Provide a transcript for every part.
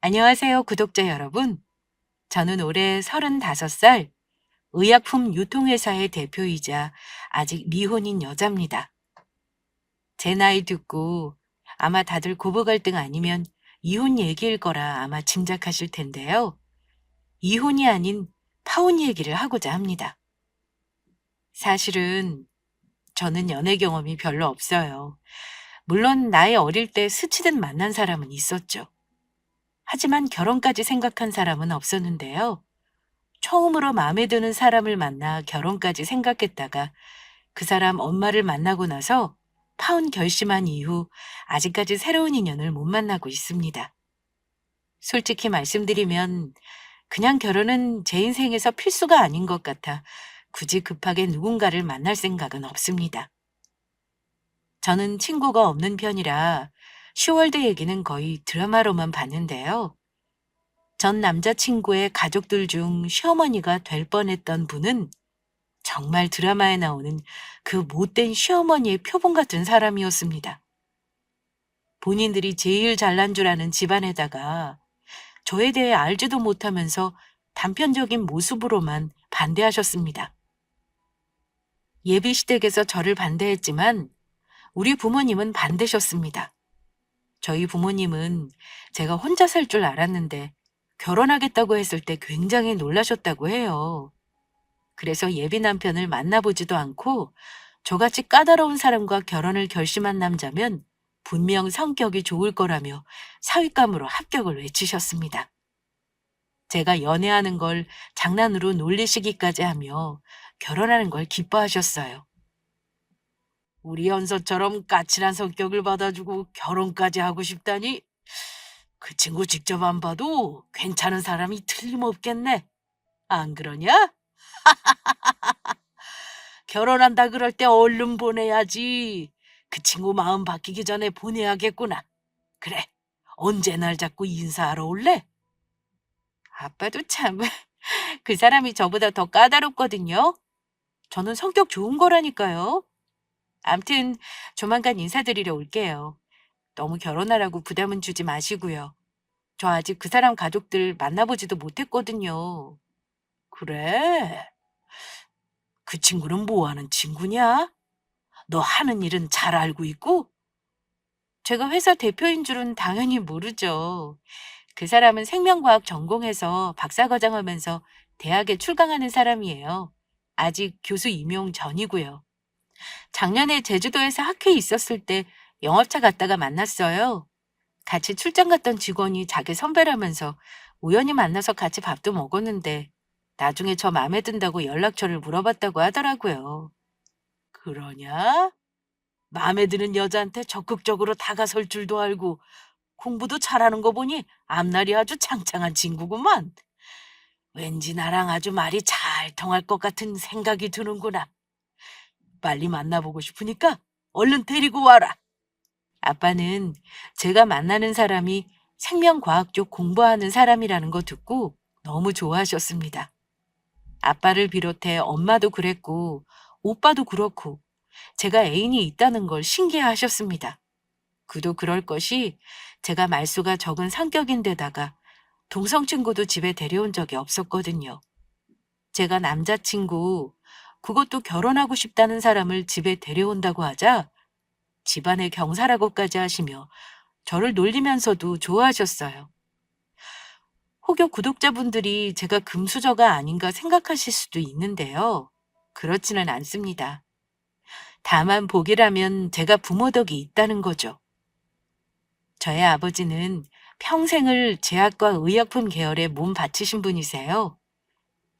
안녕하세요, 구독자 여러분. 저는 올해 35살 의약품 유통회사의 대표이자 아직 미혼인 여자입니다. 제 나이 듣고 아마 다들 고부 갈등 아니면 이혼 얘기일 거라 아마 짐작하실 텐데요. 이혼이 아닌 파혼 얘기를 하고자 합니다. 사실은 저는 연애 경험이 별로 없어요. 물론 나이 어릴 때 스치듯 만난 사람은 있었죠. 하지만 결혼까지 생각한 사람은 없었는데요. 처음으로 마음에 드는 사람을 만나 결혼까지 생각했다가 그 사람 엄마를 만나고 나서 파혼 결심한 이후 아직까지 새로운 인연을 못 만나고 있습니다. 솔직히 말씀드리면 그냥 결혼은 제 인생에서 필수가 아닌 것 같아 굳이 급하게 누군가를 만날 생각은 없습니다. 저는 친구가 없는 편이라 슈월드 얘기는 거의 드라마로만 봤는데요. 전 남자친구의 가족들 중 시어머니가 될 뻔했던 분은 정말 드라마에 나오는 그 못된 시어머니의 표본 같은 사람이었습니다. 본인들이 제일 잘난 줄 아는 집안에다가 저에 대해 알지도 못하면서 단편적인 모습으로만 반대하셨습니다. 예비시댁에서 저를 반대했지만 우리 부모님은 반대셨습니다. 저희 부모님은 제가 혼자 살 줄 알았는데 결혼하겠다고 했을 때 굉장히 놀라셨다고 해요. 그래서 예비 남편을 만나보지도 않고 저같이 까다로운 사람과 결혼을 결심한 남자면 분명 성격이 좋을 거라며 사윗감으로 합격을 외치셨습니다. 제가 연애하는 걸 장난으로 놀리시기까지 하며 결혼하는 걸 기뻐하셨어요. 우리 연서처럼 까칠한 성격을 받아주고 결혼까지 하고 싶다니 그 친구 직접 안 봐도 괜찮은 사람이 틀림없겠네. 안 그러냐? 결혼한다 그럴 때 얼른 보내야지. 그 친구 마음 바뀌기 전에 보내야겠구나. 그래, 언제 날 잡고 인사하러 올래? 아빠도 참, 그 사람이 저보다 더 까다롭거든요. 저는 성격 좋은 거라니까요. 암튼 조만간 인사드리러 올게요. 너무 결혼하라고 부담은 주지 마시고요. 저 아직 그 사람 가족들 만나보지도 못했거든요. 그래? 그 친구는 뭐 하는 친구냐? 너 하는 일은 잘 알고 있고? 제가 회사 대표인 줄은 당연히 모르죠. 그 사람은 생명과학 전공해서 박사과정 하면서 대학에 출강하는 사람이에요. 아직 교수 임용 전이고요. 작년에 제주도에서 학회에 있었을 때 영업차 갔다가 만났어요. 같이 출장 갔던 직원이 자기 선배라면서 우연히 만나서 같이 밥도 먹었는데 나중에 저 마음에 든다고 연락처를 물어봤다고 하더라고요. 그러냐? 마음에 드는 여자한테 적극적으로 다가설 줄도 알고 공부도 잘하는 거 보니 앞날이 아주 창창한 친구구만. 왠지 나랑 아주 말이 잘 통할 것 같은 생각이 드는구나. 빨리 만나보고 싶으니까 얼른 데리고 와라. 아빠는 제가 만나는 사람이 생명과학 쪽 공부하는 사람이라는 거 듣고 너무 좋아하셨습니다. 아빠를 비롯해 엄마도 그랬고 오빠도 그렇고 제가 애인이 있다는 걸 신기해하셨습니다. 그도 그럴 것이 제가 말수가 적은 성격인데다가 동성 친구도 집에 데려온 적이 없었거든요. 제가 남자친구, 그것도 결혼하고 싶다는 사람을 집에 데려온다고 하자 집안의 경사라고까지 하시며 저를 놀리면서도 좋아하셨어요. 혹여 구독자분들이 제가 금수저가 아닌가 생각하실 수도 있는데요. 그렇지는 않습니다. 다만 복이라면 제가 부모 덕이 있다는 거죠. 저의 아버지는 평생을 제약과 의약품 계열에 몸 바치신 분이세요.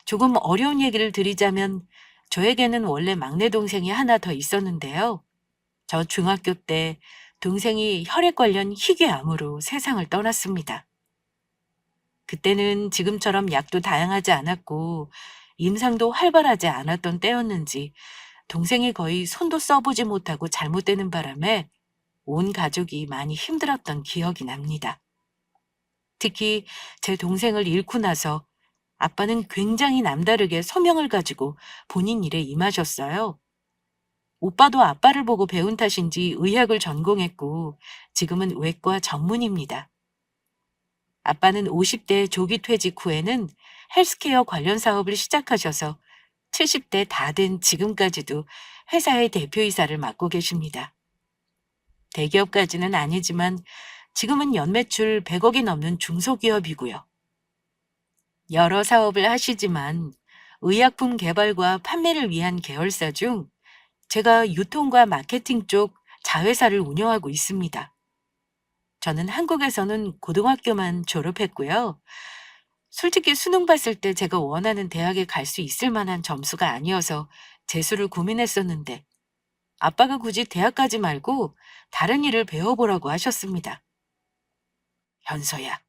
조금 어려운 얘기를 드리자면 저에게는 원래 막내 동생이 하나 더 있었는데요. 저 중학교 때 동생이 혈액 관련 희귀암으로 세상을 떠났습니다. 그때는 지금처럼 약도 다양하지 않았고 임상도 활발하지 않았던 때였는지 동생이 거의 손도 써보지 못하고 잘못되는 바람에 온 가족이 많이 힘들었던 기억이 납니다. 특히 제 동생을 잃고 나서 아빠는 굉장히 남다르게 소명을 가지고 본인 일에 임하셨어요. 오빠도 아빠를 보고 배운 탓인지 의학을 전공했고 지금은 외과 전문입니다. 아빠는 50대 조기 퇴직 후에는 헬스케어 관련 사업을 시작하셔서 70대 다 된 지금까지도 회사의 대표이사를 맡고 계십니다. 대기업까지는 아니지만 지금은 연매출 100억이 넘는 중소기업이고요. 여러 사업을 하시지만 의약품 개발과 판매를 위한 계열사 중 제가 유통과 마케팅 쪽 자회사를 운영하고 있습니다. 저는 한국에서는 고등학교만 졸업했고요. 솔직히 수능 봤을 때 제가 원하는 대학에 갈 수 있을 만한 점수가 아니어서 재수를 고민했었는데 아빠가 굳이 대학 가지 말고 다른 일을 배워보라고 하셨습니다. 현서야,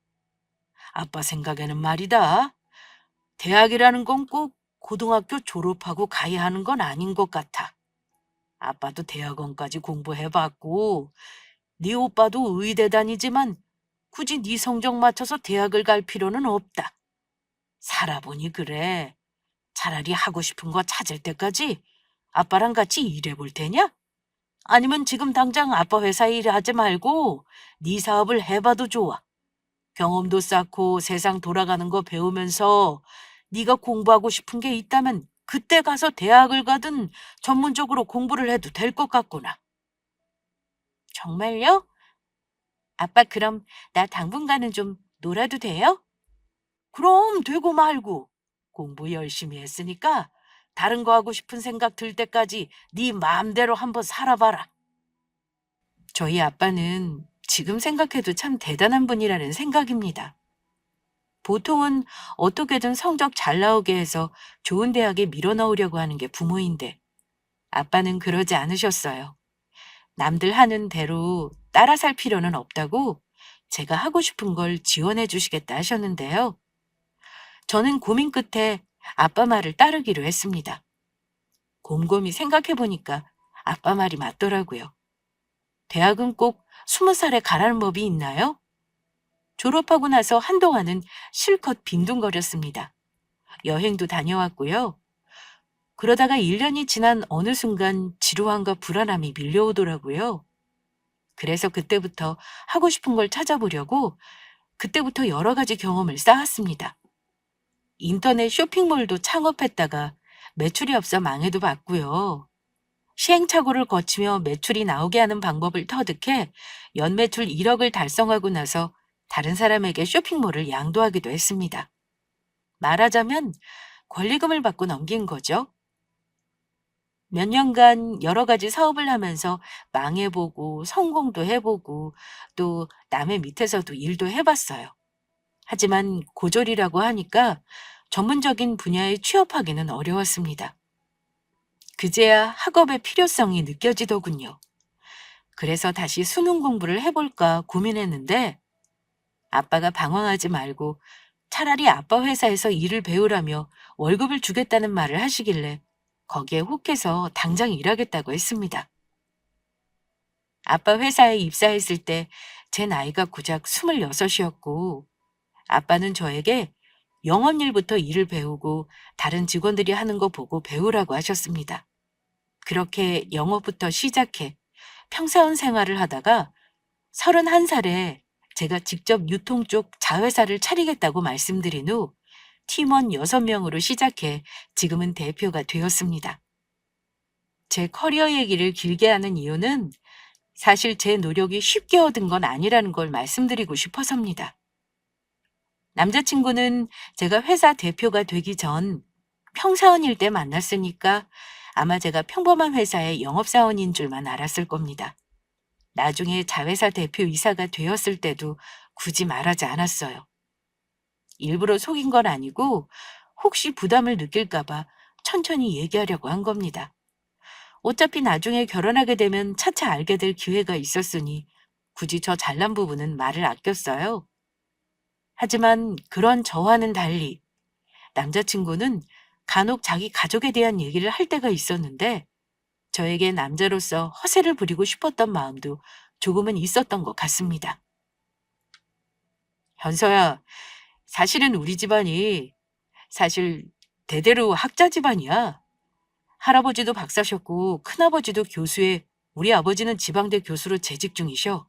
아빠 생각에는 말이다. 대학이라는 건 꼭 고등학교 졸업하고 가야 하는 건 아닌 것 같아. 아빠도 대학원까지 공부해봤고 네 오빠도 의대 다니지만 굳이 네 성적 맞춰서 대학을 갈 필요는 없다. 살아보니 그래. 차라리 하고 싶은 거 찾을 때까지 아빠랑 같이 일해볼 테냐? 아니면 지금 당장 아빠 회사에 일하지 말고 네 사업을 해봐도 좋아. 경험도 쌓고 세상 돌아가는 거 배우면서 네가 공부하고 싶은 게 있다면 그때 가서 대학을 가든 전문적으로 공부를 해도 될 것 같구나. 정말요? 아빠 그럼 나 당분간은 좀 놀아도 돼요? 그럼 되고 말고. 공부 열심히 했으니까 다른 거 하고 싶은 생각 들 때까지 네 마음대로 한번 살아봐라. 저희 아빠는 지금 생각해도 참 대단한 분이라는 생각입니다. 보통은 어떻게든 성적 잘 나오게 해서 좋은 대학에 밀어넣으려고 하는 게 부모인데 아빠는 그러지 않으셨어요. 남들 하는 대로 따라 살 필요는 없다고 제가 하고 싶은 걸 지원해 주시겠다 하셨는데요. 저는 고민 끝에 아빠 말을 따르기로 했습니다. 곰곰이 생각해 보니까 아빠 말이 맞더라고요. 대학은 꼭 20살에 가라는 법이 있나요? 졸업하고 나서 한동안은 실컷 빈둥거렸습니다. 여행도 다녀왔고요. 그러다가 1년이 지난 어느 순간 지루함과 불안함이 밀려오더라고요. 그래서 그때부터 하고 싶은 걸 찾아보려고 그때부터 여러 가지 경험을 쌓았습니다. 인터넷 쇼핑몰도 창업했다가 매출이 없어 망해도 봤고요. 시행착오를 거치며 매출이 나오게 하는 방법을 터득해 연매출 1억을 달성하고 나서 다른 사람에게 쇼핑몰을 양도하기도 했습니다. 말하자면 권리금을 받고 넘긴 거죠. 몇 년간 여러 가지 사업을 하면서 망해보고 성공도 해보고 또 남의 밑에서도 일도 해봤어요. 하지만 고졸이라고 하니까 전문적인 분야에 취업하기는 어려웠습니다. 그제야 학업의 필요성이 느껴지더군요. 그래서 다시 수능 공부를 해볼까 고민했는데 아빠가 방황하지 말고 차라리 아빠 회사에서 일을 배우라며 월급을 주겠다는 말을 하시길래 거기에 혹해서 당장 일하겠다고 했습니다. 아빠 회사에 입사했을 때 제 나이가 고작 26이었고 아빠는 저에게 영업일부터 일을 배우고 다른 직원들이 하는 거 보고 배우라고 하셨습니다. 그렇게 영업부터 시작해 평사원 생활을 하다가 31살에 제가 직접 유통 쪽 자회사를 차리겠다고 말씀드린 후 팀원 6명으로 시작해 지금은 대표가 되었습니다. 제 커리어 얘기를 길게 하는 이유는 사실 제 노력이 쉽게 얻은 건 아니라는 걸 말씀드리고 싶어서입니다. 남자친구는 제가 회사 대표가 되기 전 평사원일 때 만났으니까 아마 제가 평범한 회사의 영업사원인 줄만 알았을 겁니다. 나중에 자회사 대표이사가 되었을 때도 굳이 말하지 않았어요. 일부러 속인 건 아니고 혹시 부담을 느낄까봐 천천히 얘기하려고 한 겁니다. 어차피 나중에 결혼하게 되면 차차 알게 될 기회가 있었으니 굳이 저 잘난 부분은 말을 아꼈어요. 하지만 그런 저와는 달리 남자친구는 간혹 자기 가족에 대한 얘기를 할 때가 있었는데 저에게 남자로서 허세를 부리고 싶었던 마음도 조금은 있었던 것 같습니다. 현서야, 사실은 우리 집안이 사실 대대로 학자 집안이야. 할아버지도 박사셨고 큰아버지도 교수에 우리 아버지는 지방대 교수로 재직 중이셔.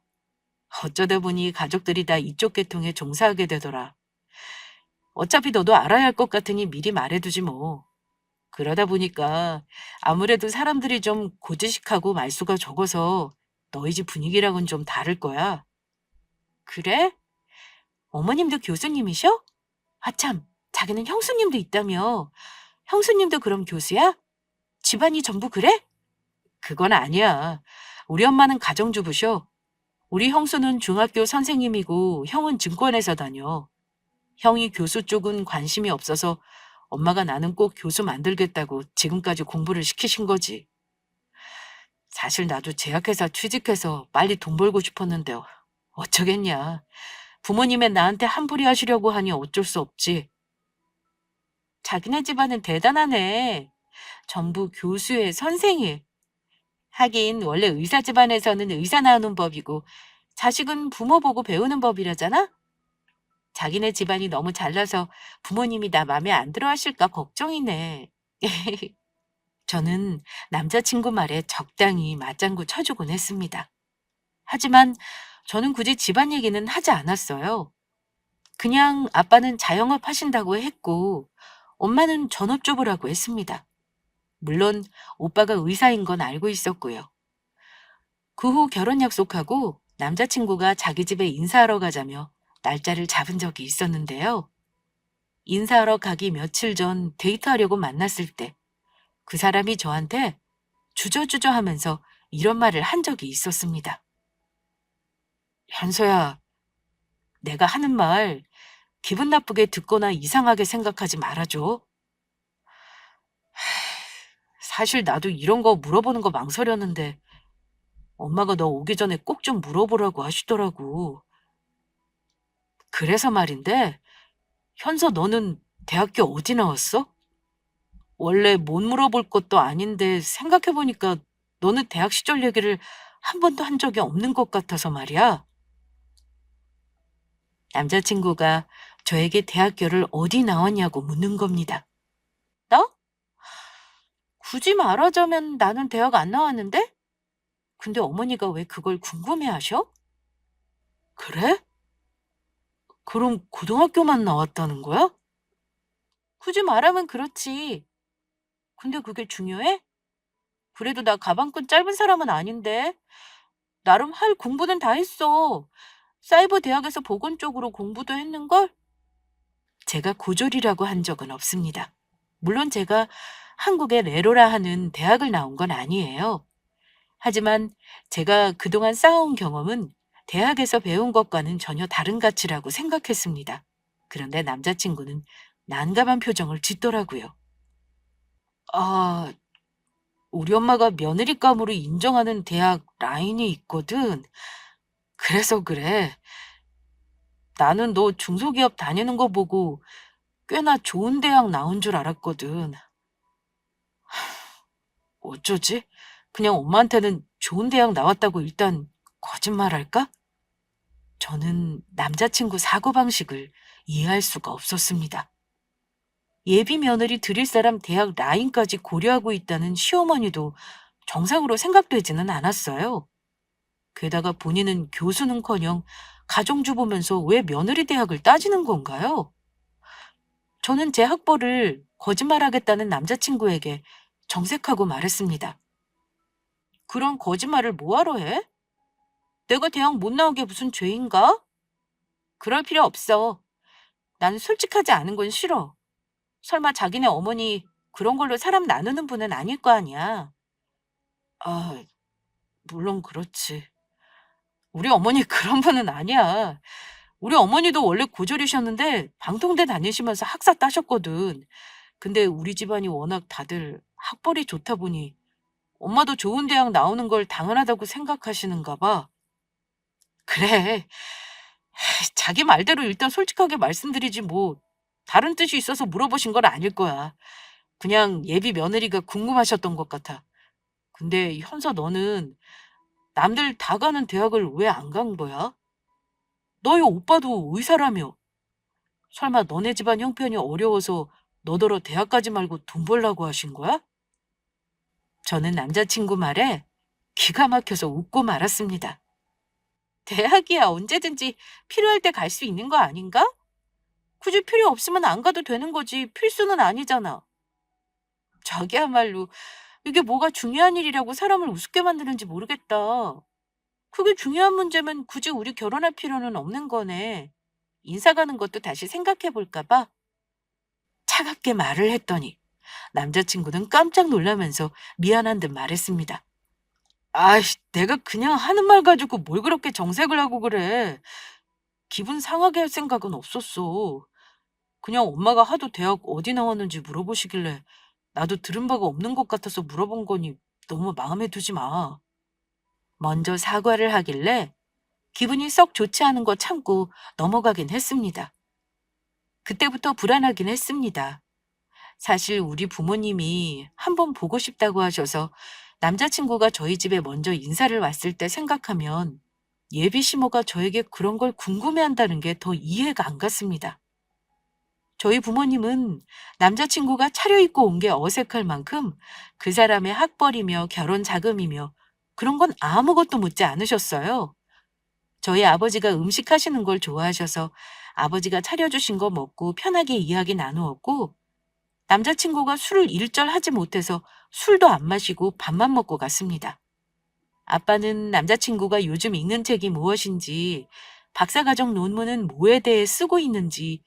어쩌다 보니 가족들이 다 이쪽 계통에 종사하게 되더라. 어차피 너도 알아야 할 것 같으니 미리 말해두지 뭐. 그러다 보니까 아무래도 사람들이 좀 고지식하고 말수가 적어서 너희 집 분위기랑은 좀 다를 거야. 그래? 어머님도 교수님이셔? 아참, 자기는 형수님도 있다며. 형수님도 그럼 교수야? 집안이 전부 그래? 그건 아니야. 우리 엄마는 가정주부셔. 우리 형수는 중학교 선생님이고 형은 증권회사 다녀. 형이 교수 쪽은 관심이 없어서 엄마가 나는 꼭 교수 만들겠다고 지금까지 공부를 시키신 거지. 사실 나도 제약회사 취직해서 빨리 돈 벌고 싶었는데 어쩌겠냐. 부모님의 나한테 한부리 하시려고 하니 어쩔 수 없지. 자기네 집안은 대단하네. 전부 교수에 선생이. 하긴 원래 의사 집안에서는 의사 나오는 법이고 자식은 부모 보고 배우는 법이라잖아? 자기네 집안이 너무 잘나서 부모님이 나 맘에 안 들어 하실까 걱정이네. 저는 남자친구 말에 적당히 맞장구 쳐주곤 했습니다. 하지만 저는 굳이 집안 얘기는 하지 않았어요. 그냥 아빠는 자영업 하신다고 했고 엄마는 전업주부라고 했습니다. 물론 오빠가 의사인 건 알고 있었고요. 그 후 결혼 약속하고 남자친구가 자기 집에 인사하러 가자며 날짜를 잡은 적이 있었는데요. 인사하러 가기 며칠 전 데이트하려고 만났을 때 그 사람이 저한테 주저주저 하면서 이런 말을 한 적이 있었습니다. 현서야, 내가 하는 말 기분 나쁘게 듣거나 이상하게 생각하지 말아줘. 사실 나도 이런 거 물어보는 거 망설였는데 엄마가 너 오기 전에 꼭 좀 물어보라고 하시더라고. 그래서 말인데, 현서 너는 대학교 어디 나왔어? 원래 못 물어볼 것도 아닌데 생각해보니까 너는 대학 시절 얘기를 한 번도 한 적이 없는 것 같아서 말이야. 남자친구가 저에게 대학교를 어디 나왔냐고 묻는 겁니다. 나? 굳이 말하자면 나는 대학 안 나왔는데? 근데 어머니가 왜 그걸 궁금해 하셔? 그래? 그럼 고등학교만 나왔다는 거야? 굳이 말하면 그렇지. 근데 그게 중요해? 그래도 나 가방끈 짧은 사람은 아닌데. 나름 할 공부는 다 했어. 사이버 대학에서 보건 쪽으로 공부도 했는걸? 제가 고졸이라고 한 적은 없습니다. 물론 제가 한국의 레로라 하는 대학을 나온 건 아니에요. 하지만 제가 그동안 쌓아온 경험은 대학에서 배운 것과는 전혀 다른 가치라고 생각했습니다. 그런데 남자친구는 난감한 표정을 짓더라고요. 아, 우리 엄마가 며느리감으로 인정하는 대학 라인이 있거든. 그래서 그래. 나는 너 중소기업 다니는 거 보고 꽤나 좋은 대학 나온 줄 알았거든. 어쩌지? 그냥 엄마한테는 좋은 대학 나왔다고 일단 거짓말할까? 저는 남자친구 사고방식을 이해할 수가 없었습니다. 예비 며느리 드릴 사람 대학 라인까지 고려하고 있다는 시어머니도 정상으로 생각되지는 않았어요. 게다가 본인은 교수는커녕 가정주부면서 왜 며느리 대학을 따지는 건가요? 저는 제 학벌을 거짓말하겠다는 남자친구에게 정색하고 말했습니다. 그런 거짓말을 뭐하러 해? 내가 대학 못 나온 게 무슨 죄인가? 그럴 필요 없어. 나는 솔직하지 않은 건 싫어. 설마 자기네 어머니 그런 걸로 사람 나누는 분은 아닐 거 아니야. 아, 물론 그렇지. 우리 어머니 그런 분은 아니야. 우리 어머니도 원래 고졸이셨는데 방통대 다니시면서 학사 따셨거든. 근데 우리 집안이 워낙 다들 학벌이 좋다 보니 엄마도 좋은 대학 나오는 걸 당연하다고 생각하시는가 봐. 그래. 자기 말대로 일단 솔직하게 말씀드리지 뭐 다른 뜻이 있어서 물어보신 건 아닐 거야. 그냥 예비 며느리가 궁금하셨던 것 같아. 근데 현서 너는 남들 다 가는 대학을 왜 안 간 거야? 너희 오빠도 의사라며. 설마 너네 집안 형편이 어려워서 너더러 대학 가지 말고 돈 벌라고 하신 거야? 저는 남자친구 말에 기가 막혀서 웃고 말았습니다. 대학이야 언제든지 필요할 때 갈 수 있는 거 아닌가? 굳이 필요 없으면 안 가도 되는 거지 필수는 아니잖아. 자기야말로 이게 뭐가 중요한 일이라고 사람을 우습게 만드는지 모르겠다. 그게 중요한 문제면 굳이 우리 결혼할 필요는 없는 거네. 인사 가는 것도 다시 생각해 볼까 봐. 차갑게 말을 했더니 남자친구는 깜짝 놀라면서 미안한 듯 말했습니다. 아이씨, 내가 그냥 하는 말 가지고 뭘 그렇게 정색을 하고 그래. 기분 상하게 할 생각은 없었어. 그냥 엄마가 하도 대학 어디 나왔는지 물어보시길래 나도 들은 바가 없는 것 같아서 물어본 거니 너무 마음에 두지 마. 먼저 사과를 하길래 기분이 썩 좋지 않은 거 참고 넘어가긴 했습니다. 그때부터 불안하긴 했습니다. 사실 우리 부모님이 한번 보고 싶다고 하셔서 남자친구가 저희 집에 먼저 인사를 왔을 때 생각하면 예비 시모가 저에게 그런 걸 궁금해한다는 게 더 이해가 안 갔습니다. 저희 부모님은 남자친구가 차려입고 온 게 어색할 만큼 그 사람의 학벌이며 결혼 자금이며 그런 건 아무것도 묻지 않으셨어요. 저희 아버지가 음식 하시는 걸 좋아하셔서 아버지가 차려주신 거 먹고 편하게 이야기 나누었고, 남자친구가 술을 일절 하지 못해서 술도 안 마시고 밥만 먹고 갔습니다. 아빠는 남자친구가 요즘 읽는 책이 무엇인지, 박사과정 논문은 뭐에 대해 쓰고 있는지,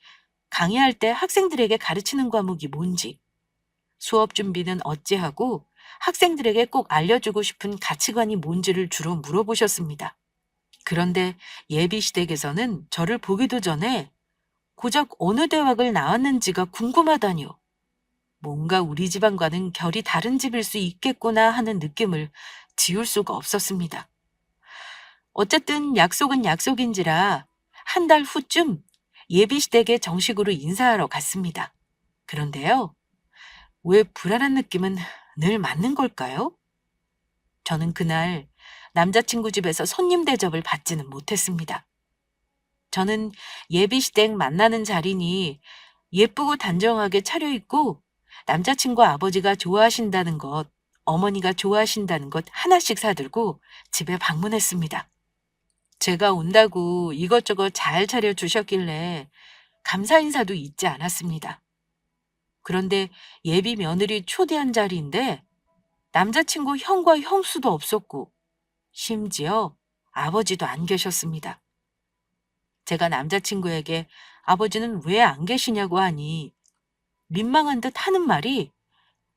강의할 때 학생들에게 가르치는 과목이 뭔지, 수업 준비는 어찌하고 학생들에게 꼭 알려주고 싶은 가치관이 뭔지를 주로 물어보셨습니다. 그런데 예비 시댁에서는 저를 보기도 전에 고작 어느 대학을 나왔는지가 궁금하다니요. 뭔가 우리 집안과는 결이 다른 집일 수 있겠구나 하는 느낌을 지울 수가 없었습니다. 어쨌든 약속은 약속인지라 한 달 후쯤 예비 시댁에 정식으로 인사하러 갔습니다. 그런데요, 왜 불안한 느낌은 늘 맞는 걸까요? 저는 그날 남자친구 집에서 손님 대접을 받지는 못했습니다. 저는 예비 시댁 만나는 자리니 예쁘고 단정하게 차려입고 남자친구 아버지가 좋아하신다는 것, 어머니가 좋아하신다는 것 하나씩 사들고 집에 방문했습니다. 제가 온다고 이것저것 잘 차려주셨길래 감사 인사도 잊지 않았습니다. 그런데 예비 며느리 초대한 자리인데 남자친구 형과 형수도 없었고 심지어 아버지도 안 계셨습니다. 제가 남자친구에게 아버지는 왜 안 계시냐고 하니 민망한 듯 하는 말이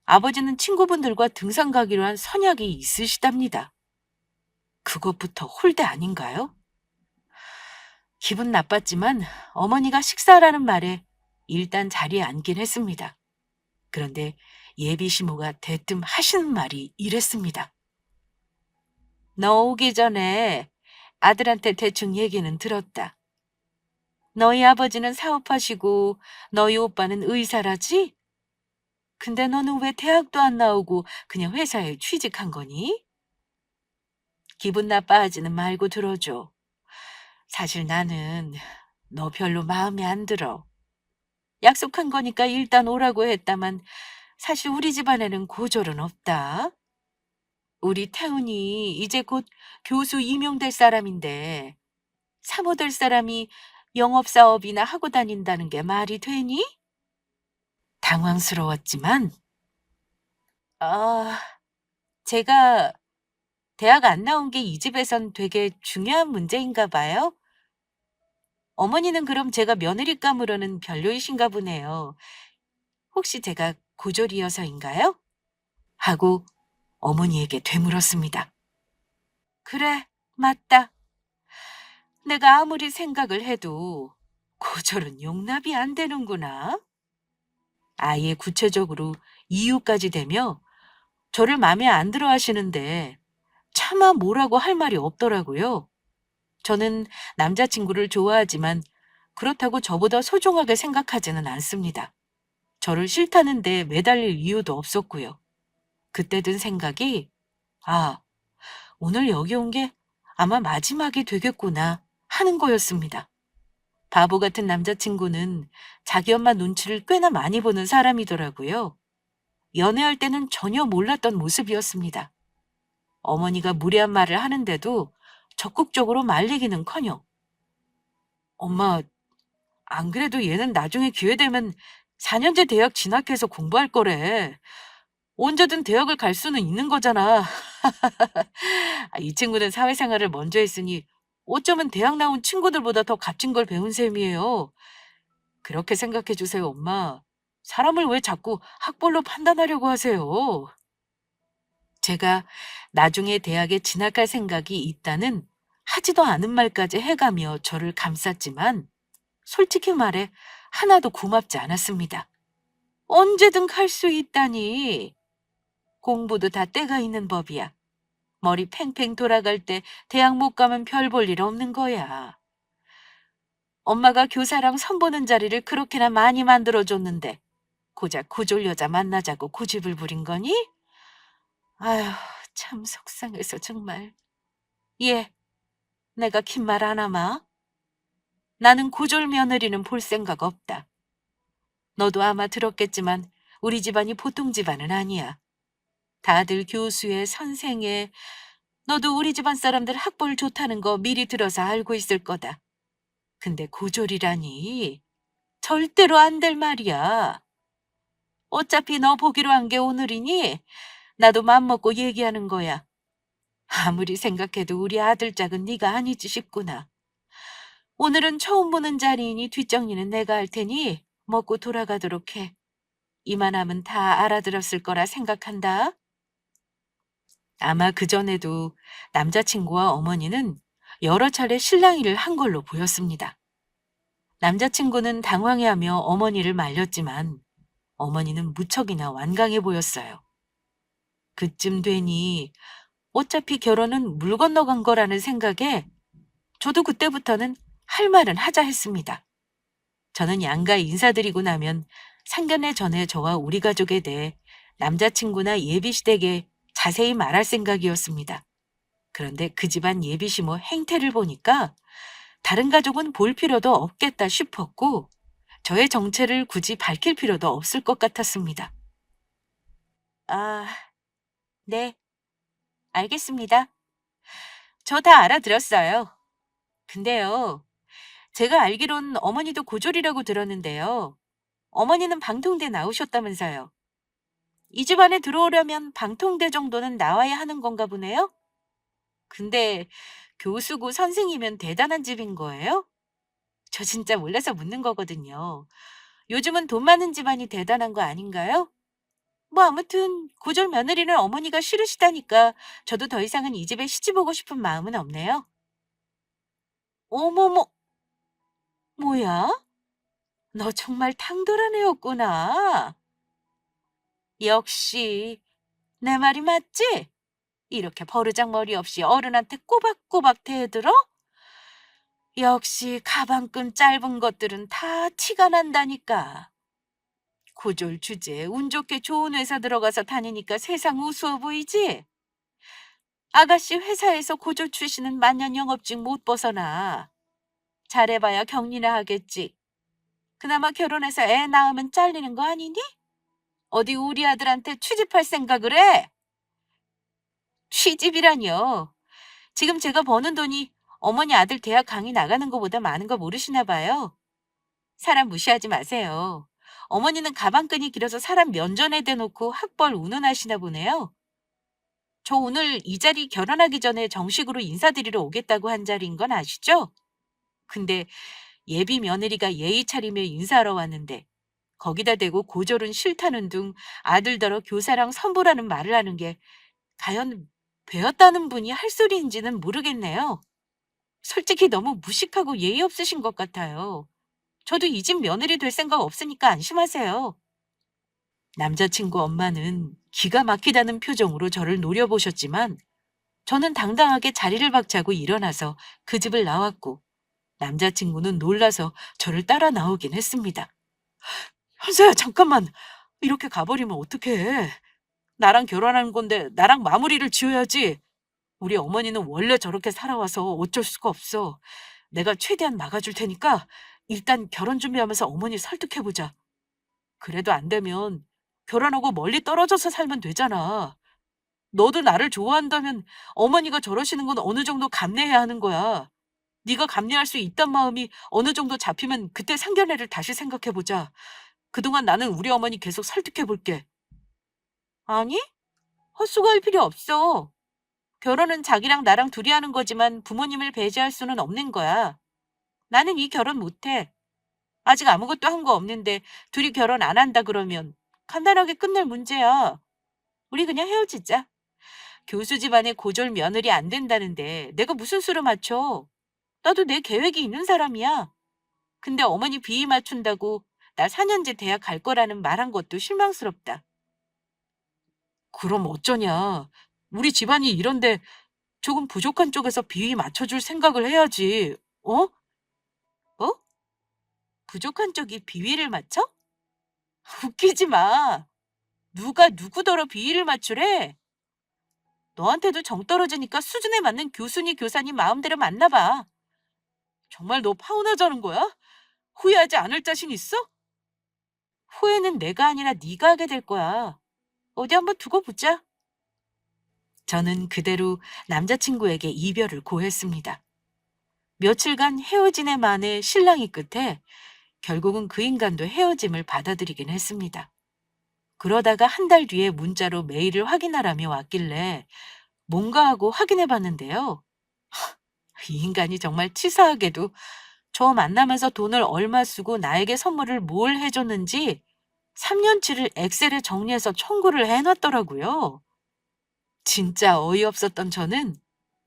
아버지는 친구분들과 등산 가기로 한 선약이 있으시답니다. 그것부터 홀대 아닌가요? 기분 나빴지만 어머니가 식사라는 말에 일단 자리에 앉긴 했습니다. 그런데 예비 시모가 대뜸 하시는 말이 이랬습니다. 너 오기 전에 아들한테 대충 얘기는 들었다. 너희 아버지는 사업하시고 너희 오빠는 의사라지? 근데 너는 왜 대학도 안 나오고 그냥 회사에 취직한 거니? 기분 나빠하지는 말고 들어줘. 사실 나는 너 별로 마음에 안 들어. 약속한 거니까 일단 오라고 했다만 사실 우리 집안에는 고졸은 없다. 우리 태훈이 이제 곧 교수 임용될 사람인데 사모 될 사람이 영업사업이나 하고 다닌다는 게 말이 되니? 당황스러웠지만 아, 제가 대학 안 나온 게 이 집에선 되게 중요한 문제인가 봐요. 어머니는 그럼 제가 며느리감으로는 별로이신가 보네요. 혹시 제가 고졸이어서인가요? 하고 어머니에게 되물었습니다. 그래, 맞다. 내가 아무리 생각을 해도 고졸은 용납이 안 되는구나. 아예 구체적으로 이유까지 대며 저를 마음에 안 들어 하시는데 차마 뭐라고 할 말이 없더라고요. 저는 남자친구를 좋아하지만 그렇다고 저보다 소중하게 생각하지는 않습니다. 저를 싫다는데 매달릴 이유도 없었고요. 그때 든 생각이, 아, 오늘 여기 온 게 아마 마지막이 되겠구나 하는 거였습니다. 바보 같은 남자친구는 자기 엄마 눈치를 꽤나 많이 보는 사람이더라고요. 연애할 때는 전혀 몰랐던 모습이었습니다. 어머니가 무례한 말을 하는데도 적극적으로 말리기는커녕 "엄마, 안 그래도 얘는 나중에 기회 되면 4년제 대학 진학해서 공부할 거래. 언제든 대학을 갈 수는 있는 거잖아." 이 친구는 사회생활을 먼저 했으니 어쩌면 대학 나온 친구들보다 더 값진 걸 배운 셈이에요. 그렇게 생각해 주세요, 엄마. 사람을 왜 자꾸 학벌로 판단하려고 하세요? 제가 나중에 대학에 진학할 생각이 있다는 하지도 않은 말까지 해가며 저를 감쌌지만 솔직히 말해 하나도 고맙지 않았습니다. 언제든 갈 수 있다니. 공부도 다 때가 있는 법이야. 머리 팽팽 돌아갈 때 대학 못 가면 별 볼 일 없는 거야. 엄마가 교사랑 선보는 자리를 그렇게나 많이 만들어줬는데 고작 고졸 여자 만나자고 고집을 부린 거니? 아휴, 참 속상해서 정말. 예, 내가 긴 말 안 하마? 나는 고졸 며느리는 볼 생각 없다. 너도 아마 들었겠지만 우리 집안이 보통 집안은 아니야. 다들 교수에 선생에. 너도 우리 집안 사람들 학벌 좋다는 거 미리 들어서 알고 있을 거다. 근데 고졸이라니 절대로 안 될 말이야. 어차피 너 보기로 한 게 오늘이니 나도 맘먹고 얘기하는 거야. 아무리 생각해도 우리 아들짝은 네가 아니지 싶구나. 오늘은 처음 보는 자리이니 뒷정리는 내가 할 테니 먹고 돌아가도록 해. 이만하면 다 알아들었을 거라 생각한다. 아마 그전에도 남자친구와 어머니는 여러 차례 실랑이를 한 걸로 보였습니다. 남자친구는 당황해하며 어머니를 말렸지만 어머니는 무척이나 완강해 보였어요. 그쯤 되니 어차피 결혼은 물 건너간 거라는 생각에 저도 그때부터는 할 말은 하자 했습니다. 저는 양가 인사드리고 나면 상견례 전에 저와 우리 가족에 대해 남자친구나 예비시댁에 자세히 말할 생각이었습니다. 그런데 그 집안 예비시모 행태를 보니까 다른 가족은 볼 필요도 없겠다 싶었고 저의 정체를 굳이 밝힐 필요도 없을 것 같았습니다. 아, 네, 알겠습니다. 저 다 알아들었어요. 근데요, 제가 알기론 어머니도 고졸이라고 들었는데요. 어머니는 방통대 나오셨다면서요. 이 집 안에 들어오려면 방통대 정도는 나와야 하는 건가 보네요? 근데 교수고 선생이면 대단한 집인 거예요? 저 진짜 몰라서 묻는 거거든요. 요즘은 돈 많은 집안이 대단한 거 아닌가요? 뭐 아무튼 고졸 며느리는 어머니가 싫으시다니까 저도 더 이상은 이 집에 시집 오고 싶은 마음은 없네요. 어머머, 뭐야? 너 정말 탕돌한 애였구나. 역시 내 말이 맞지? 이렇게 버르장머리 없이 어른한테 꼬박꼬박 대들어? 역시 가방끈 짧은 것들은 다 티가 난다니까. 고졸 주제에 운 좋게 좋은 회사 들어가서 다니니까 세상 우스워 보이지? 아가씨 회사에서 고졸 출신은 만년 영업직 못 벗어나. 잘해봐야 격리나 하겠지. 그나마 결혼해서 애 낳으면 잘리는 거 아니니? 어디 우리 아들한테 취집할 생각을 해? 취집이라뇨. 지금 제가 버는 돈이 어머니 아들 대학 강의 나가는 것보다 많은 거 모르시나 봐요. 사람 무시하지 마세요. 어머니는 가방끈이 길어서 사람 면전에 대놓고 학벌 운운하시나 보네요. 저 오늘 이 자리 결혼하기 전에 정식으로 인사드리러 오겠다고 한 자리인 건 아시죠? 근데 예비 며느리가 예의 차리며 인사하러 왔는데 거기다 대고 고졸은 싫다는 둥 아들더러 교사랑 선보라는 말을 하는 게 과연 배웠다는 분이 할 소리인지는 모르겠네요. 솔직히 너무 무식하고 예의 없으신 것 같아요. 저도 이 집 며느리 될 생각 없으니까 안심하세요. 남자친구 엄마는 기가 막히다는 표정으로 저를 노려보셨지만 저는 당당하게 자리를 박차고 일어나서 그 집을 나왔고 남자친구는 놀라서 저를 따라 나오긴 했습니다. 현서야, 잠깐만. 이렇게 가버리면 어떡해. 나랑 결혼하는 건데 나랑 마무리를 지어야지. 우리 어머니는 원래 저렇게 살아와서 어쩔 수가 없어. 내가 최대한 막아줄 테니까 일단 결혼 준비하면서 어머니 설득해보자. 그래도 안 되면 결혼하고 멀리 떨어져서 살면 되잖아. 너도 나를 좋아한다면 어머니가 저러시는 건 어느 정도 감내해야 하는 거야. 네가 감내할 수 있단 마음이 어느 정도 잡히면 그때 상견례를 다시 생각해 보자. 그동안 나는 우리 어머니 계속 설득해 볼게. 아니, 헛수고할 필요 없어. 결혼은 자기랑 나랑 둘이 하는 거지만 부모님을 배제할 수는 없는 거야. 나는 이 결혼 못해. 아직 아무것도 한 거 없는데 둘이 결혼 안 한다 그러면 간단하게 끝낼 문제야. 우리 그냥 헤어지자. 교수 집안의 고졸 며느리 안 된다는데 내가 무슨 수를 맞춰? 나도 내 계획이 있는 사람이야. 근데 어머니 비위 맞춘다고 나 4년제 대학 갈 거라는 말한 것도 실망스럽다. 그럼 어쩌냐. 우리 집안이 이런데 조금 부족한 쪽에서 비위 맞춰줄 생각을 해야지. 어? 뭐? 부족한 쪽이 비위를 맞춰? 웃기지 마. 누가 누구더러 비위를 맞추래? 너한테도 정 떨어지니까 수준에 맞는 교수님, 교사님 마음대로 만나봐. 정말 너 파혼하자는 거야? 후회하지 않을 자신 있어? 후회는 내가 아니라 네가 하게 될 거야. 어디 한번 두고 보자. 저는 그대로 남자친구에게 이별을 고했습니다. 며칠간 헤어지네 만에 실랑이 끝에 결국은 그 인간도 헤어짐을 받아들이긴 했습니다. 그러다가 한 달 뒤에 문자로 메일을 확인하라며 왔길래 뭔가 하고 확인해 봤는데요. 이 인간이 정말 치사하게도 저 만나면서 돈을 얼마 쓰고 나에게 선물을 뭘 해줬는지 3년치를 엑셀에 정리해서 청구를 해놨더라고요. 진짜 어이없었던 저는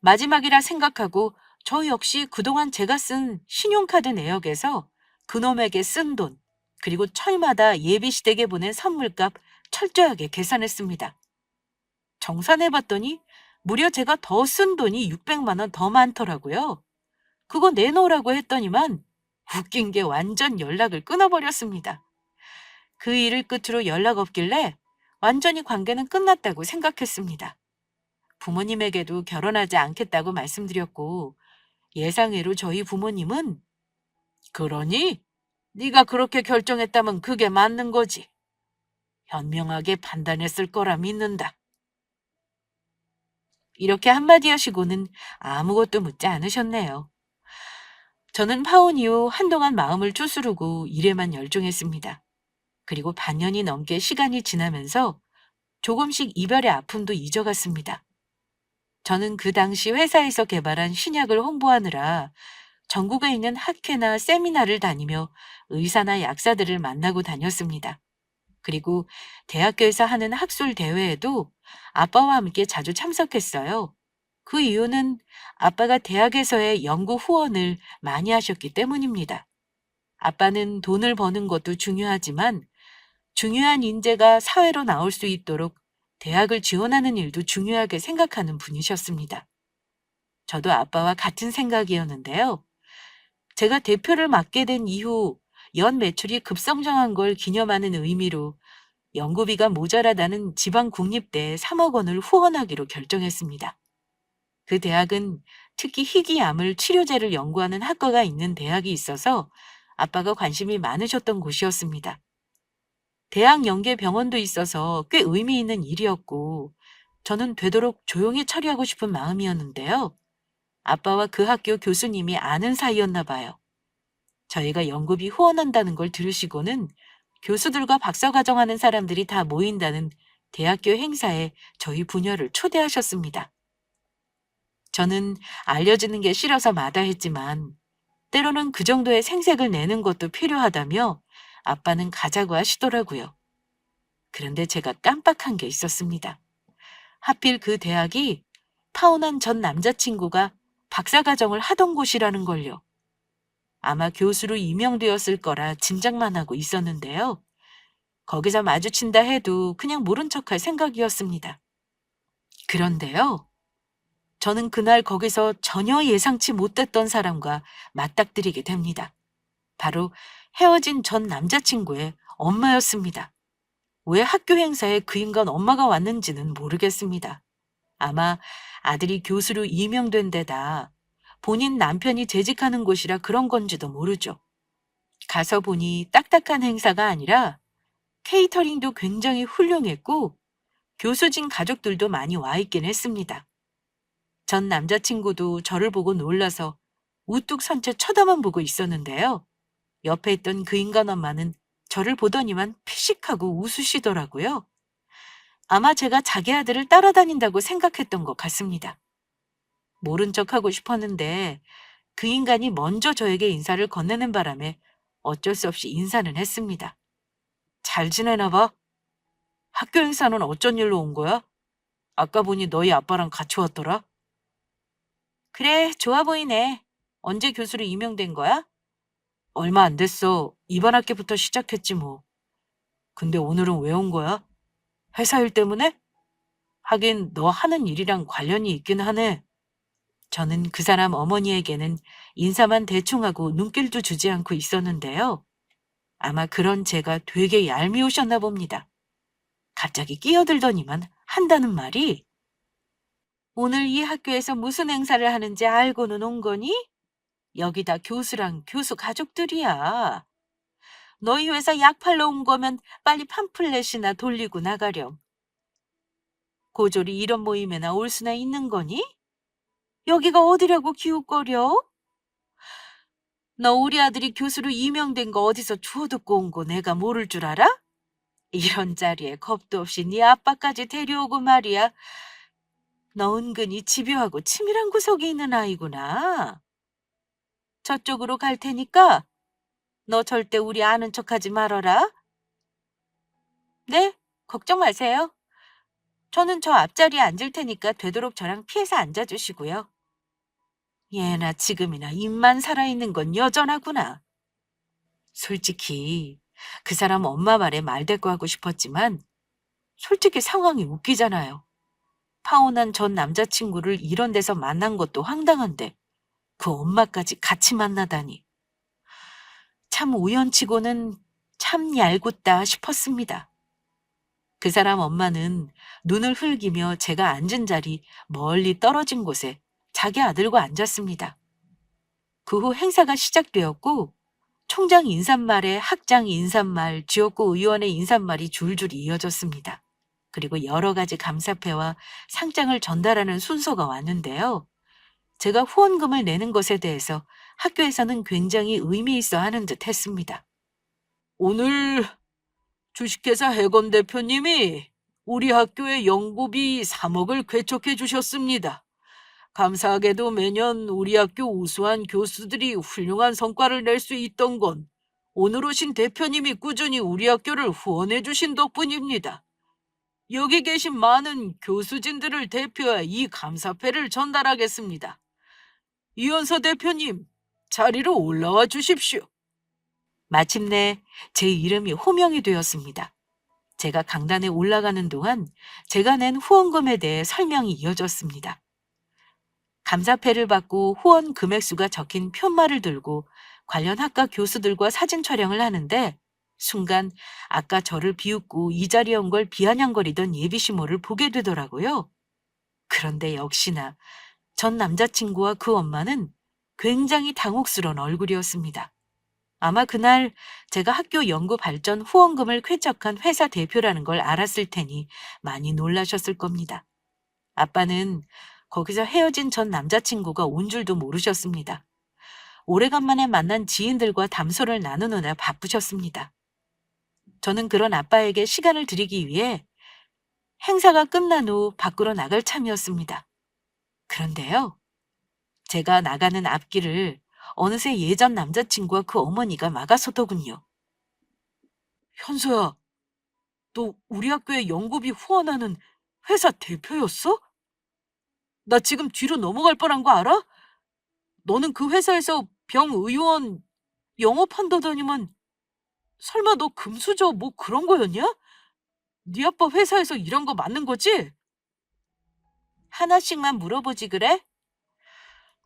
마지막이라 생각하고 저 역시 그동안 제가 쓴 신용카드 내역에서 그놈에게 쓴 돈, 그리고 철마다 예비시댁에 보낸 선물값 철저하게 계산했습니다. 정산해봤더니 무려 제가 더 쓴 돈이 600만 원 더 많더라고요. 그거 내놓으라고 했더니만 웃긴 게 완전 연락을 끊어버렸습니다. 그 일을 끝으로 연락 없길래 완전히 관계는 끝났다고 생각했습니다. 부모님에게도 결혼하지 않겠다고 말씀드렸고 예상외로 저희 부모님은 그러니 네가 그렇게 결정했다면 그게 맞는 거지. 현명하게 판단했을 거라 믿는다. 이렇게 한마디 하시고는 아무것도 묻지 않으셨네요. 저는 파혼 이후 한동안 마음을 추스르고 일에만 열중했습니다. 그리고 반년이 넘게 시간이 지나면서 조금씩 이별의 아픔도 잊어갔습니다. 저는 그 당시 회사에서 개발한 신약을 홍보하느라 전국에 있는 학회나 세미나를 다니며 의사나 약사들을 만나고 다녔습니다. 그리고 대학교에서 하는 학술 대회에도 아빠와 함께 자주 참석했어요. 그 이유는 아빠가 대학에서의 연구 후원을 많이 하셨기 때문입니다. 아빠는 돈을 버는 것도 중요하지만 중요한 인재가 사회로 나올 수 있도록 대학을 지원하는 일도 중요하게 생각하는 분이셨습니다. 저도 아빠와 같은 생각이었는데요. 제가 대표를 맡게 된 이후 연 매출이 급성장한 걸 기념하는 의미로 연구비가 모자라다는 지방 국립대에 3억 원을 후원하기로 결정했습니다. 그 대학은 특히 희귀암을 치료제를 연구하는 학과가 있는 대학이 있어서 아빠가 관심이 많으셨던 곳이었습니다. 대학 연계 병원도 있어서 꽤 의미 있는 일이었고 저는 되도록 조용히 처리하고 싶은 마음이었는데요. 아빠와 그 학교 교수님이 아는 사이였나 봐요. 저희가 연구비 후원한다는 걸 들으시고는 교수들과 박사과정하는 사람들이 다 모인다는 대학교 행사에 저희 부녀를 초대하셨습니다. 저는 알려지는 게 싫어서 마다했지만 때로는 그 정도의 생색을 내는 것도 필요하다며 아빠는 가자고 하시더라고요. 그런데 제가 깜빡한 게 있었습니다. 하필 그 대학이 파혼한 전 남자친구가 박사과정을 하던 곳이라는 걸요. 아마 교수로 임명되었을 거라 짐작만 하고 있었는데요. 거기서 마주친다 해도 그냥 모른 척할 생각이었습니다. 그런데요. 저는 그날 거기서 전혀 예상치 못했던 사람과 맞닥뜨리게 됩니다. 바로 헤어진 전 남자친구의 엄마였습니다. 왜 학교 행사에 그 인간 엄마가 왔는지는 모르겠습니다. 아마 아들이 교수로 임명된 데다 본인 남편이 재직하는 곳이라 그런 건지도 모르죠. 가서 보니 딱딱한 행사가 아니라 케이터링도 굉장히 훌륭했고 교수진 가족들도 많이 와 있긴 했습니다. 전 남자친구도 저를 보고 놀라서 우뚝 선 채 쳐다만 보고 있었는데요. 옆에 있던 그 인간 엄마는 저를 보더니만 피식하고 웃으시더라고요. 아마 제가 자기 아들을 따라다닌다고 생각했던 것 같습니다. 모른 척하고 싶었는데 그 인간이 먼저 저에게 인사를 건네는 바람에 어쩔 수 없이 인사는 했습니다. 잘 지내나 봐? 학교 행사는 어쩐 일로 온 거야? 아까 보니 너희 아빠랑 같이 왔더라? 그래, 좋아 보이네. 언제 교수로 임명된 거야? 얼마 안 됐어. 이번 학기부터 시작했지 뭐. 근데 오늘은 왜 온 거야? 회사 일 때문에? 하긴 너 하는 일이랑 관련이 있긴 하네. 저는 그 사람 어머니에게는 인사만 대충 하고 눈길도 주지 않고 있었는데요. 아마 그런 제가 되게 얄미우셨나 봅니다. 갑자기 끼어들더니만 한다는 말이 오늘 이 학교에서 무슨 행사를 하는지 알고는 온 거니? 여기 다 교수랑 교수 가족들이야. 너희 회사 약 팔러 온 거면 빨리 팜플렛이나 돌리고 나가렴. 고졸이 이런 모임에나 올 수나 있는 거니? 여기가 어디라고 기웃거려? 너 우리 아들이 교수로 임명된 거 어디서 주워 듣고 온 거 내가 모를 줄 알아? 이런 자리에 겁도 없이 네 아빠까지 데려오고 말이야. 너 은근히 집요하고 치밀한 구석이 있는 아이구나. 저쪽으로 갈 테니까 너 절대 우리 아는 척하지 말어라. 네, 걱정 마세요. 저는 저 앞자리에 앉을 테니까 되도록 저랑 피해서 앉아주시고요. 예나 지금이나 입만 살아있는 건 여전하구나. 솔직히 그 사람 엄마 말에 말대꾸하고 싶었지만 솔직히 상황이 웃기잖아요. 파혼한 전 남자친구를 이런 데서 만난 것도 황당한데 그 엄마까지 같이 만나다니. 참 우연치고는 참 얄궂다 싶었습니다. 그 사람 엄마는 눈을 흘기며 제가 앉은 자리 멀리 떨어진 곳에 자기 아들과 앉았습니다. 그 후 행사가 시작되었고 총장 인사말에 학장 인사말, 지역구 의원의 인사말이 줄줄이 이어졌습니다. 그리고 여러 가지 감사패와 상장을 전달하는 순서가 왔는데요. 제가 후원금을 내는 것에 대해서 학교에서는 굉장히 의미 있어 하는 듯 했습니다. 오늘 주식회사 해건 대표님이 우리 학교의 연구비 3억을 괴척해 주셨습니다. 감사하게도 매년 우리 학교 우수한 교수들이 훌륭한 성과를 낼 수 있던 건 오늘 오신 대표님이 꾸준히 우리 학교를 후원해 주신 덕분입니다. 여기 계신 많은 교수진들을 대표해 이 감사패를 전달하겠습니다. 이현서 대표님, 자리로 올라와 주십시오. 마침내 제 이름이 호명이 되었습니다. 제가 강단에 올라가는 동안 제가 낸 후원금에 대해 설명이 이어졌습니다. 감사패를 받고 후원 금액수가 적힌 편말을 들고 관련 학과 교수들과 사진 촬영을 하는데 순간 아까 저를 비웃고 이 자리에 온 걸 비아냥거리던 예비시모를 보게 되더라고요. 그런데 역시나 전 남자친구와 그 엄마는 굉장히 당혹스러운 얼굴이었습니다. 아마 그날 제가 학교 연구 발전 후원금을 쾌척한 회사 대표라는 걸 알았을 테니 많이 놀라셨을 겁니다. 아빠는 거기서 헤어진 전 남자친구가 온 줄도 모르셨습니다. 오래간만에 만난 지인들과 담소를 나누느라 바쁘셨습니다. 저는 그런 아빠에게 시간을 드리기 위해 행사가 끝난 후 밖으로 나갈 참이었습니다. 그런데요, 제가 나가는 앞길을 어느새 예전 남자친구와 그 어머니가 막아서더군요. 현서야, 너 우리 학교에 연구비 후원하는 회사 대표였어? 나 지금 뒤로 넘어갈 뻔한 거 알아? 너는 그 회사에서 병의원 영업한다더니만 설마 너 금수저 뭐 그런 거였냐? 네 아빠 회사에서 일한 거 맞는 거지? 하나씩만 물어보지 그래?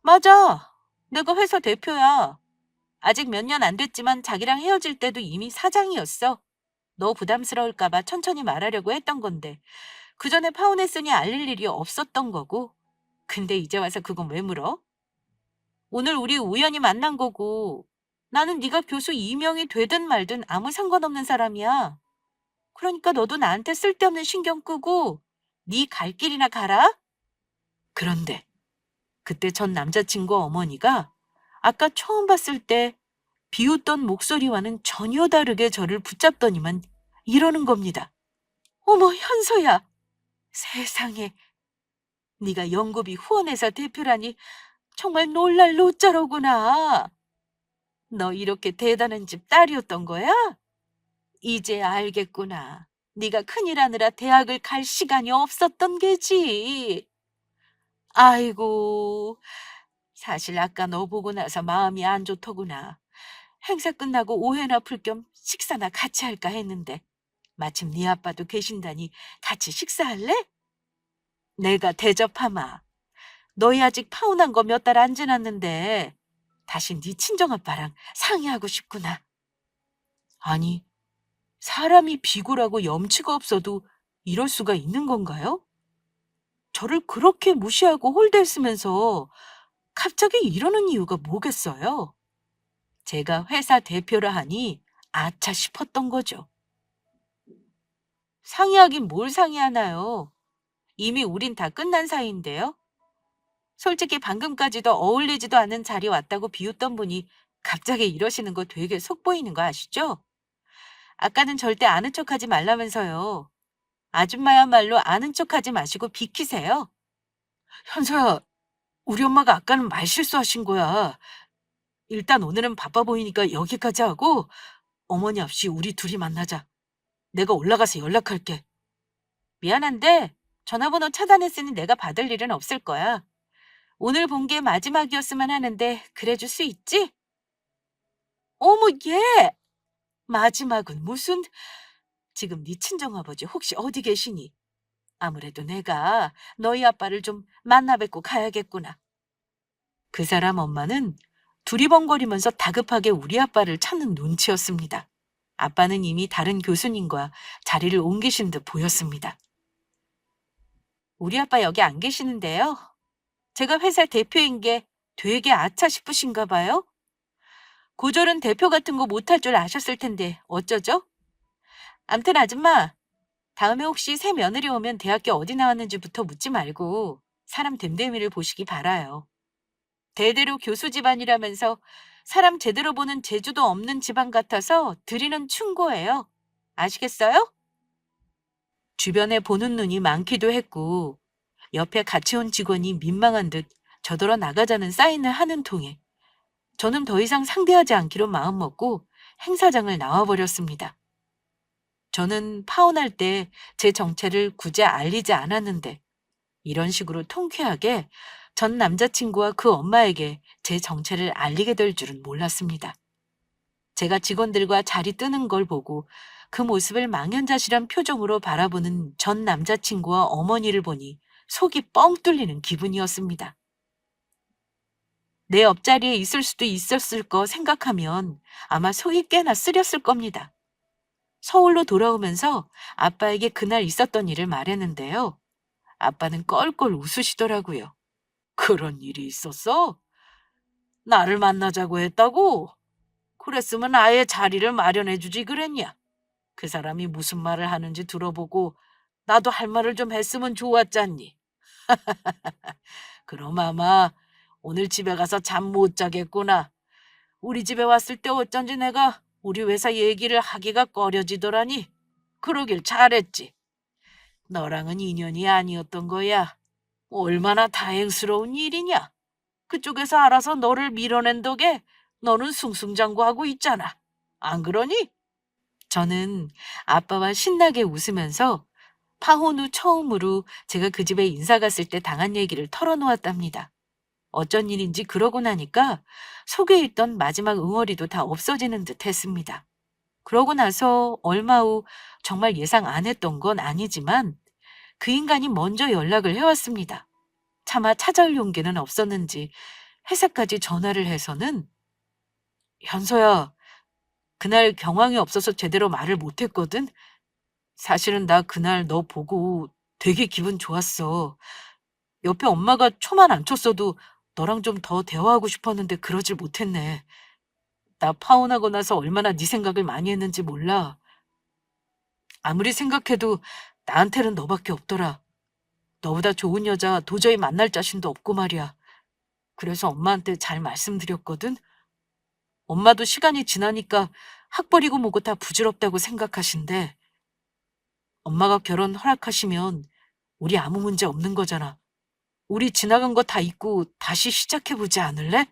맞아. 내가 회사 대표야. 아직 몇 년 안 됐지만 자기랑 헤어질 때도 이미 사장이었어. 너 부담스러울까 봐 천천히 말하려고 했던 건데 그 전에 파혼했으니 알릴 일이 없었던 거고. 근데 이제 와서 그건 왜 물어? 오늘 우리 우연히 만난 거고 나는 네가 교수 임명이 되든 말든 아무 상관없는 사람이야. 그러니까 너도 나한테 쓸데없는 신경 끄고 네 갈 길이나 가라. 그런데 그때 전 남자친구 어머니가 아까 처음 봤을 때 비웃던 목소리와는 전혀 다르게 저를 붙잡더니만 이러는 겁니다. 어머, 현서야. 세상에, 네가 연구비 후원회사 대표라니 정말 놀랄 노자로구나. 너 이렇게 대단한 집 딸이었던 거야? 이제 알겠구나. 네가 큰일 하느라 대학을 갈 시간이 없었던 게지. 아이고, 사실 아까 너 보고 나서 마음이 안 좋더구나. 행사 끝나고 오해나 풀 겸 식사나 같이 할까 했는데 마침 네 아빠도 계신다니 같이 식사할래? 내가 대접하마. 너희 아직 파혼한 거 몇 달 안 지났는데 다시 네 친정아빠랑 상의하고 싶구나. 아니, 사람이 비굴하고 염치가 없어도 이럴 수가 있는 건가요? 저를 그렇게 무시하고 홀대했으면서 갑자기 이러는 이유가 뭐겠어요? 제가 회사 대표라 하니 아차 싶었던 거죠. 상의하긴 뭘 상의하나요? 이미 우린 다 끝난 사이인데요. 솔직히 방금까지도 어울리지도 않은 자리에 왔다고 비웃던 분이 갑자기 이러시는 거 되게 속 보이는 거 아시죠? 아까는 절대 아는 척하지 말라면서요. 아줌마야말로 아는 척하지 마시고 비키세요. 현서야, 우리 엄마가 아까는 말실수하신 거야. 일단 오늘은 바빠 보이니까 여기까지 하고 어머니 없이 우리 둘이 만나자. 내가 올라가서 연락할게. 미안한데 전화번호 차단했으니 내가 받을 일은 없을 거야. 오늘 본 게 마지막이었으면 하는데 그래줄 수 있지? 어머, 얘! 마지막은 무슨... 지금 네 친정아버지 혹시 어디 계시니? 아무래도 내가 너희 아빠를 좀 만나 뵙고 가야겠구나. 그 사람 엄마는 두리번거리면서 다급하게 우리 아빠를 찾는 눈치였습니다. 아빠는 이미 다른 교수님과 자리를 옮기신 듯 보였습니다. 우리 아빠 여기 안 계시는데요. 제가 회사 대표인 게 되게 아차 싶으신가 봐요. 고졸은 대표 같은 거 못할 줄 아셨을 텐데 어쩌죠? 암튼 아줌마, 다음에 혹시 새 며느리 오면 대학교 어디 나왔는지부터 묻지 말고 사람 됨됨이를 보시기 바라요. 대대로 교수 집안이라면서 사람 제대로 보는 재주도 없는 집안 같아서 드리는 충고예요. 아시겠어요? 주변에 보는 눈이 많기도 했고 옆에 같이 온 직원이 민망한 듯 저더러 나가자는 사인을 하는 통에 저는 더 이상 상대하지 않기로 마음먹고 행사장을 나와버렸습니다. 저는 파혼할 때 제 정체를 굳이 알리지 않았는데 이런 식으로 통쾌하게 전 남자친구와 그 엄마에게 제 정체를 알리게 될 줄은 몰랐습니다. 제가 직원들과 자리 뜨는 걸 보고 그 모습을 망연자실한 표정으로 바라보는 전 남자친구와 어머니를 보니 속이 뻥 뚫리는 기분이었습니다. 내 옆자리에 있을 수도 있었을 거 생각하면 아마 속이 꽤나 쓰렸을 겁니다. 서울로 돌아오면서 아빠에게 그날 있었던 일을 말했는데요. 아빠는 껄껄 웃으시더라고요. 그런 일이 있었어? 나를 만나자고 했다고? 그랬으면 아예 자리를 마련해주지 그랬냐? 그 사람이 무슨 말을 하는지 들어보고 나도 할 말을 좀 했으면 좋았잖니. 그럼 아마 오늘 집에 가서 잠 못 자겠구나. 우리 집에 왔을 때 어쩐지 내가 우리 회사 얘기를 하기가 꺼려지더라니. 그러길 잘했지. 너랑은 인연이 아니었던 거야. 얼마나 다행스러운 일이냐. 그쪽에서 알아서 너를 밀어낸 덕에 너는 승승장구하고 있잖아. 안 그러니? 저는 아빠와 신나게 웃으면서 파혼 후 처음으로 제가 그 집에 인사 갔을 때 당한 얘기를 털어놓았답니다. 어쩐 일인지 그러고 나니까 속에 있던 마지막 응어리도 다 없어지는 듯 했습니다. 그러고 나서 얼마 후 정말 예상 안 했던 건 아니지만 그 인간이 먼저 연락을 해왔습니다. 차마 찾아올 용기는 없었는지 회사까지 전화를 해서는 현서야, 그날 경황이 없어서 제대로 말을 못했거든. 사실은 나 그날 너 보고 되게 기분 좋았어. 옆에 엄마가 초만 안 쳤어도 너랑 좀 더 대화하고 싶었는데 그러질 못했네. 나 파혼하고 나서 얼마나 네 생각을 많이 했는지 몰라. 아무리 생각해도 나한테는 너밖에 없더라. 너보다 좋은 여자 도저히 만날 자신도 없고 말이야. 그래서 엄마한테 잘 말씀드렸거든. 엄마도 시간이 지나니까 학벌이고 뭐고 다 부질없다고 생각하신대. 엄마가 결혼 허락하시면 우리 아무 문제 없는 거잖아. 우리 지나간 거 다 잊고 다시 시작해보지 않을래?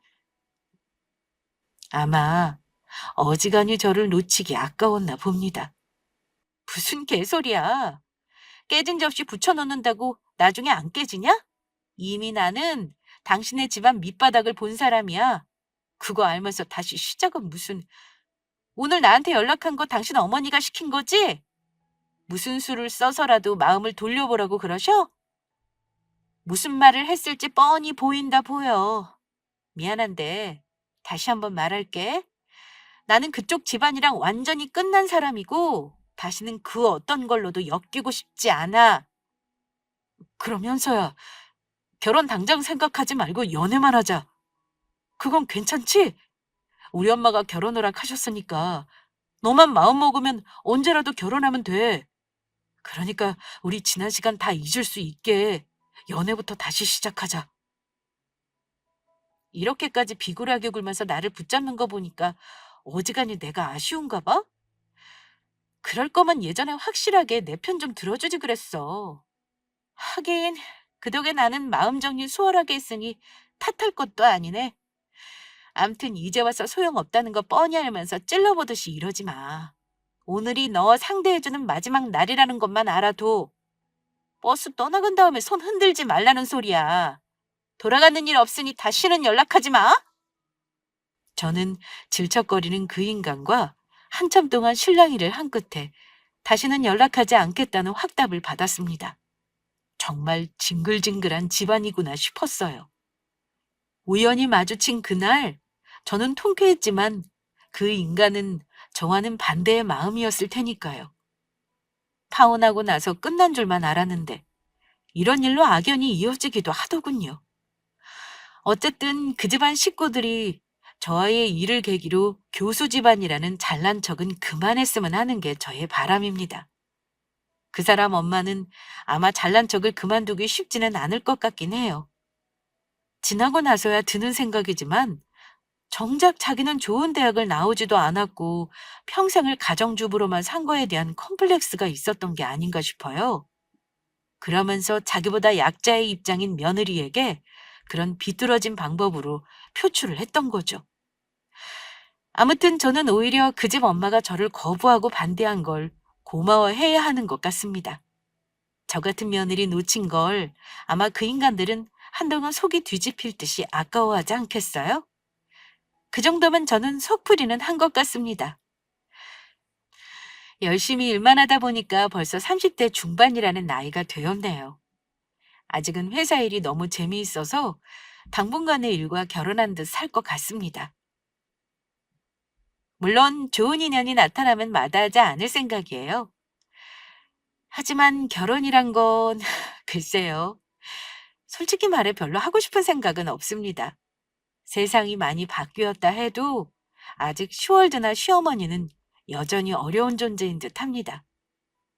아마 어지간히 저를 놓치기 아까웠나 봅니다. 무슨 개소리야. 깨진 접시 붙여놓는다고 나중에 안 깨지냐? 이미 나는 당신의 집안 밑바닥을 본 사람이야. 그거 알면서 다시 시작은 무슨. 오늘 나한테 연락한 거 당신 어머니가 시킨 거지? 무슨 수를 써서라도 마음을 돌려보라고 그러셔? 무슨 말을 했을지 뻔히 보인다 보여. 미안한데 다시 한번 말할게. 나는 그쪽 집안이랑 완전히 끝난 사람이고 다시는 그 어떤 걸로도 엮이고 싶지 않아. 그러면서야 결혼 당장 생각하지 말고 연애만 하자. 그건 괜찮지? 우리 엄마가 결혼을 하셨으니까 너만 마음 먹으면 언제라도 결혼하면 돼. 그러니까 우리 지난 시간 다 잊을 수 있게 연애부터 다시 시작하자. 이렇게까지 비굴하게 굴면서 나를 붙잡는 거 보니까 어지간히 내가 아쉬운가 봐? 그럴 거면 예전에 확실하게 내 편 좀 들어주지 그랬어. 하긴 그 덕에 나는 마음 정리 수월하게 했으니 탓할 것도 아니네. 암튼 이제 와서 소용없다는 거 뻔히 알면서 찔러보듯이 이러지 마. 오늘이 너 상대해주는 마지막 날이라는 것만 알아도. 버스 떠나간 다음에 손 흔들지 말라는 소리야. 돌아가는 일 없으니 다시는 연락하지 마. 저는 질척거리는 그 인간과 한참 동안 실랑이를 한 끝에 다시는 연락하지 않겠다는 확답을 받았습니다. 정말 징글징글한 집안이구나 싶었어요. 우연히 마주친 그날 저는 통쾌했지만 그 인간은 저와는 반대의 마음이었을 테니까요. 파혼하고 나서 끝난 줄만 알았는데 이런 일로 악연이 이어지기도 하더군요. 어쨌든 그 집안 식구들이 저와의 일을 계기로 교수 집안이라는 잘난 척은 그만했으면 하는 게 저의 바람입니다. 그 사람 엄마는 아마 잘난 척을 그만두기 쉽지는 않을 것 같긴 해요. 지나고 나서야 드는 생각이지만 정작 자기는 좋은 대학을 나오지도 않았고 평생을 가정주부로만 산 거에 대한 컴플렉스가 있었던 게 아닌가 싶어요. 그러면서 자기보다 약자의 입장인 며느리에게 그런 비뚤어진 방법으로 표출을 했던 거죠. 아무튼 저는 오히려 그 집 엄마가 저를 거부하고 반대한 걸 고마워해야 하는 것 같습니다. 저 같은 며느리 놓친 걸 아마 그 인간들은 한동안 속이 뒤집힐 듯이 아까워하지 않겠어요? 그 정도면 저는 속풀이는 한 것 같습니다. 열심히 일만 하다 보니까 벌써 30대 중반이라는 나이가 되었네요. 아직은 회사 일이 너무 재미있어서 당분간의 일과 결혼한 듯 살 것 같습니다. 물론 좋은 인연이 나타나면 마다하지 않을 생각이에요. 하지만 결혼이란 건 글쎄요. 솔직히 말해 별로 하고 싶은 생각은 없습니다. 세상이 많이 바뀌었다 해도 아직 슈월드나 시어머니는 여전히 어려운 존재인 듯 합니다.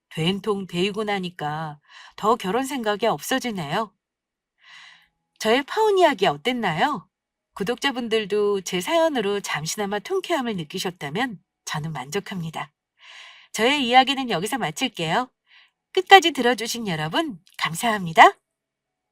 된통 데이고 나니까 더 결혼 생각이 없어지네요. 저의 파혼 이야기 어땠나요? 구독자분들도 제 사연으로 잠시나마 통쾌함을 느끼셨다면 저는 만족합니다. 저의 이야기는 여기서 마칠게요. 끝까지 들어주신 여러분, 감사합니다.